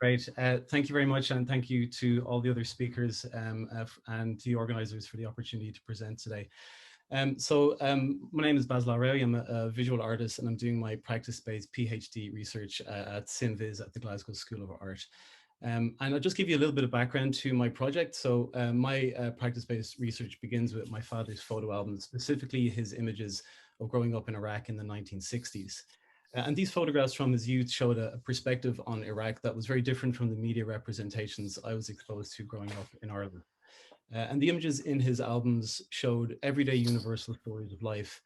Great. Thank you very much, and thank you to all the other speakers and the organisers for the opportunity to present today. My name is Basil Al-Rawi. I'm a visual artist, and I'm doing my practice-based PhD research at SynVis at the Glasgow School of Art. And I'll just give you a little bit of background to my project. My practice-based research begins with my father's photo albums, specifically his images of growing up in Iraq in the 1960s. And these photographs from his youth showed a perspective on Iraq that was very different from the media representations I was exposed to growing up in Ireland. And the images in his albums showed everyday universal stories of life,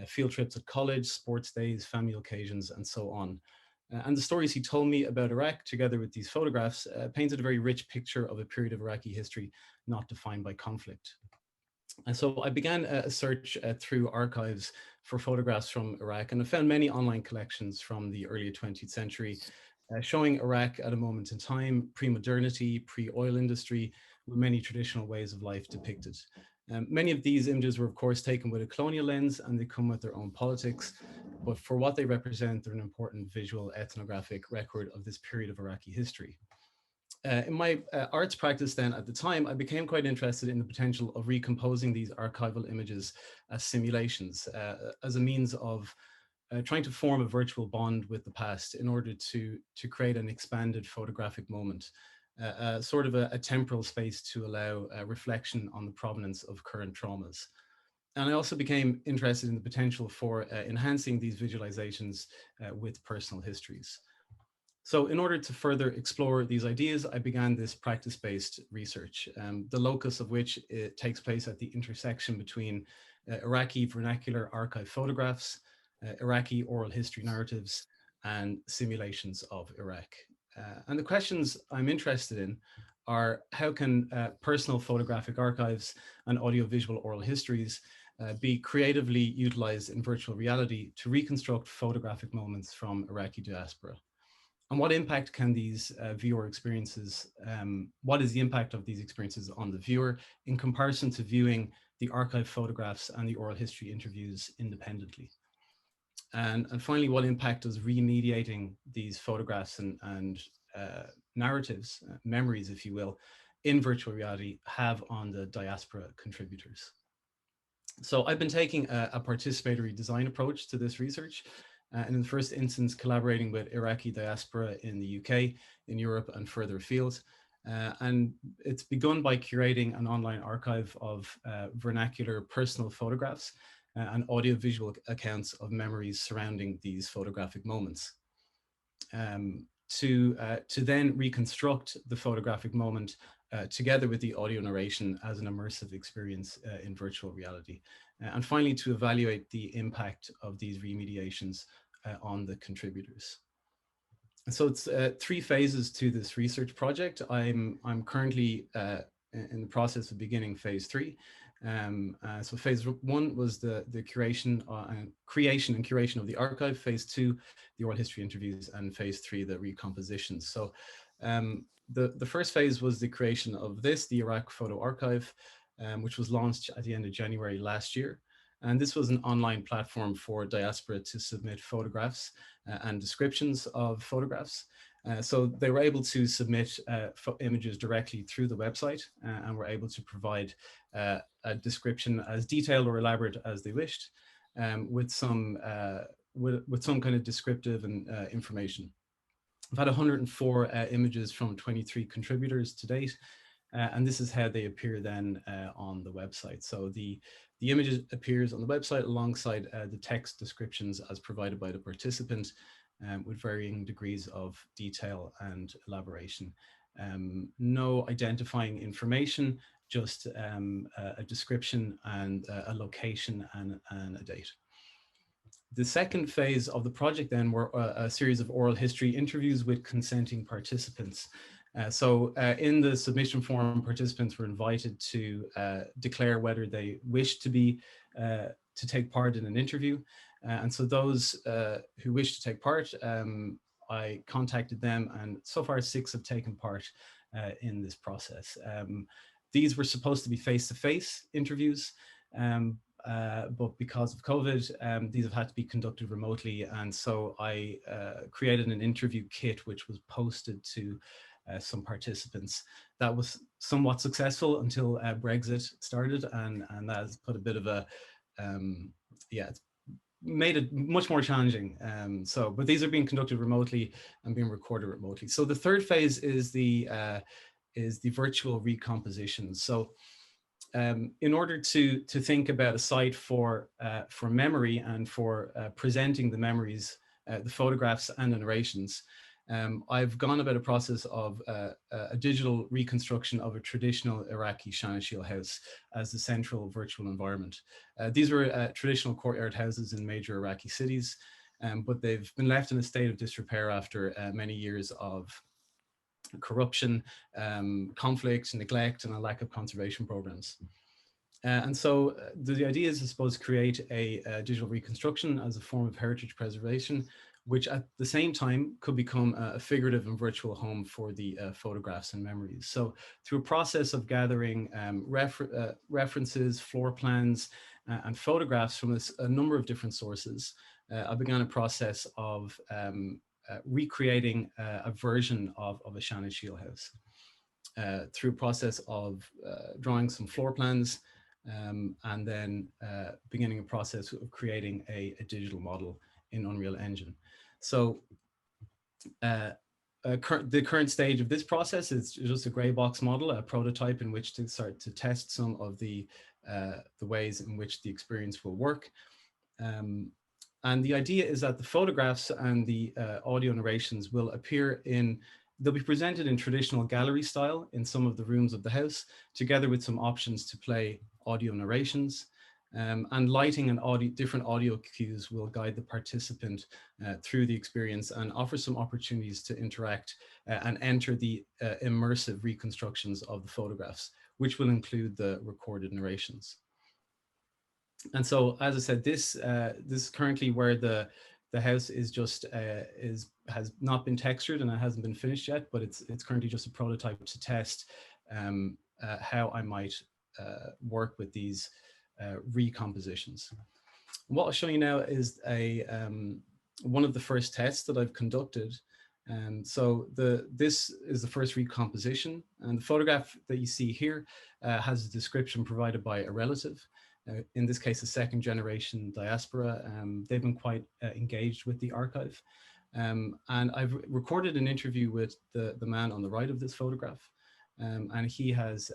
field trips at college, sports days, family occasions, and so on. And the stories he told me about Iraq, together with these photographs, painted a very rich picture of a period of Iraqi history not defined by conflict. And so I began a search through archives for photographs from Iraq, and I found many online collections from the early 20th century showing Iraq at a moment in time, pre-modernity, pre-oil industry, with many traditional ways of life depicted. Many of these images were, of course, taken with a colonial lens, and they come with their own politics, but for what they represent, they're an important visual ethnographic record of this period of Iraqi history. In my arts practice then at the time, I became quite interested in the potential of recomposing these archival images as simulations, as a means of trying to form a virtual bond with the past in order to create an expanded photographic moment, sort of a temporal space to allow reflection on the provenance of current traumas. And I also became interested in the potential for enhancing these visualizations with personal histories. So in order to further explore these ideas, I began this practice-based research, the locus of which it takes place at the intersection between Iraqi vernacular archive photographs, Iraqi oral history narratives, and simulations of Iraq. And the questions I'm interested in are how can personal photographic archives and audiovisual oral histories be creatively utilized in virtual reality to reconstruct photographic moments from Iraqi diaspora? And what impact can these viewer experiences, what is the impact of these experiences on the viewer in comparison to viewing the archive photographs and the oral history interviews independently? And finally, what impact does remediating these photographs and narratives, memories, if you will, in virtual reality have on the diaspora contributors? So I've been taking a participatory design approach to this research. And in the first instance, collaborating with Iraqi diaspora in the UK, in Europe, and further afield. And it's begun by curating an online archive of vernacular personal photographs and audiovisual accounts of memories surrounding these photographic moments. To then reconstruct the photographic moment together with the audio narration as an immersive experience in virtual reality. And finally, to evaluate the impact of these remediations on the contributors. And so it's 3 phases to this research project. I'm currently in the process of beginning phase 3. So phase 1 was the creation and curation of the archive. Phase 2, the oral history interviews, and phase 3, the recomposition. So the first phase was the creation of this, the Iraq Photo Archive, which was launched at the end of January last year. And this was an online platform for diaspora to submit photographs and descriptions of photographs. So they were able to submit images directly through the website and were able to provide a description as detailed or elaborate as they wished, with some kind of descriptive and information. I've had 104 images from 23 contributors to date, and this is how they appear then on the website. So the image appears on the website alongside the text descriptions as provided by the participant, with varying degrees of detail and elaboration. No identifying information, just a description and a location and a date. The second phase of the project then were a series of oral history interviews with consenting participants. In the submission form, participants were invited to declare whether they wished to take part in an interview. And so those who wish to take part, I contacted them, and so far 6 have taken part in this process. These were supposed to be face-to-face interviews, but because of COVID, these have had to be conducted remotely. And so I created an interview kit, which was posted to some participants. That was somewhat successful until Brexit started, and that has put a bit of a, yeah, it's made it much more challenging. But these are being conducted remotely and being recorded remotely. So the third phase is the virtual recomposition. So in order to think about a site for memory and for presenting the memories, the photographs and the narrations, I've gone about a process of a digital reconstruction of a traditional Iraqi Shanashil house as the central virtual environment. These were traditional courtyard houses in major Iraqi cities, but they've been left in a state of disrepair after many years of corruption, conflict, neglect, and a lack of conservation programs. And so the idea is, I suppose, create a digital reconstruction as a form of heritage preservation, which at the same time could become a figurative and virtual home for the photographs and memories. So through a process of gathering references, floor plans, and photographs from a number of different sources, I began a process of recreating a version of a Shanashil house through a process of drawing some floor plans, and then beginning a process of creating a digital model in Unreal Engine. So the current stage of this process is just a gray box model, a prototype in which to start to test some of the ways in which the experience will work. And the idea is that the photographs and the audio narrations will appear they'll be presented in traditional gallery style in some of the rooms of the house, together with some options to play audio narrations. And lighting and different audio cues will guide the participant through the experience and offer some opportunities to interact and enter the immersive reconstructions of the photographs, which will include the recorded narrations. And so, as I said, this is currently where the house is just has not been textured and it hasn't been finished yet, but it's currently just a prototype to test how I might work with these recompositions. What I'll show you now is one of the first tests that I've conducted. So this is the first recomposition, and the photograph that you see here has a description provided by a relative. In this case, a second generation diaspora. They've been quite engaged with the archive. And I've recorded an interview with the man on the right of this photograph. And he has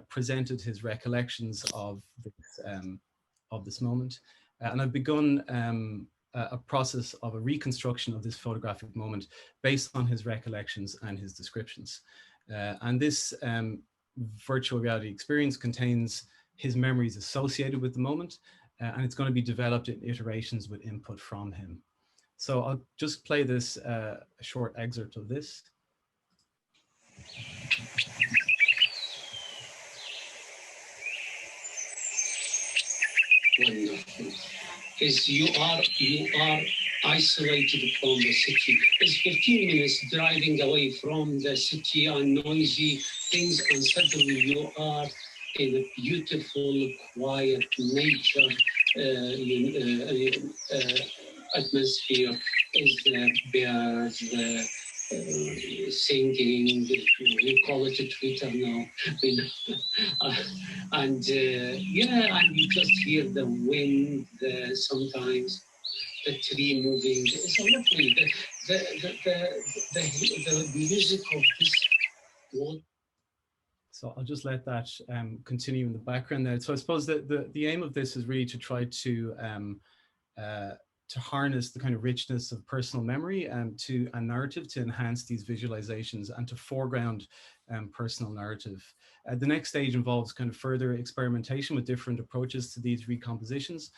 presented his recollections of this moment. And I've begun a process of a reconstruction of this photographic moment based on his recollections and his descriptions. And this virtual reality experience contains his memories associated with the moment, and it's going to be developed in iterations with input from him. So I'll just play this a short excerpt of this. Wonderful. Is you are isolated from the city. It's 15 minutes driving away from the city and noisy things, and suddenly you are in a beautiful, quiet nature atmosphere. Is the birds singing? We call it a Twitter now, and and you just hear the wind sometimes. The tree moving. It's lovely. The music of this world. So I'll just let that continue in the background there. So I suppose the aim of this is really to try to harness the kind of richness of personal memory and to a narrative to enhance these visualizations and to foreground personal narrative. The next stage involves kind of further experimentation with different approaches to these recompositions,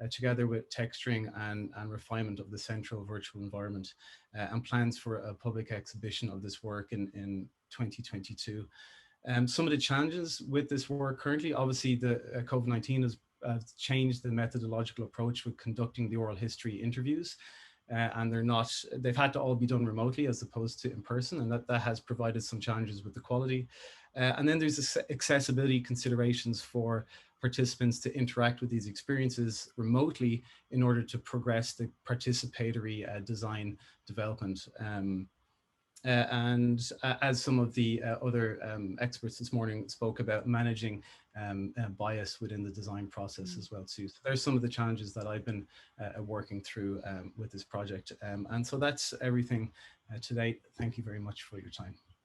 together with texturing and refinement of the central virtual environment, and plans for a public exhibition of this work in 2022. Some of the challenges with this work currently, obviously the COVID-19 has changed the methodological approach with conducting the oral history interviews, and they've had to all be done remotely as opposed to in person, and that has provided some challenges with the quality. And then there's accessibility considerations for participants to interact with these experiences remotely in order to progress the participatory design development. As some of the other experts this morning spoke about, managing bias within the design process as well too. So there's some of the challenges that I've been working through with this project. And so that's everything today. Thank you very much for your time.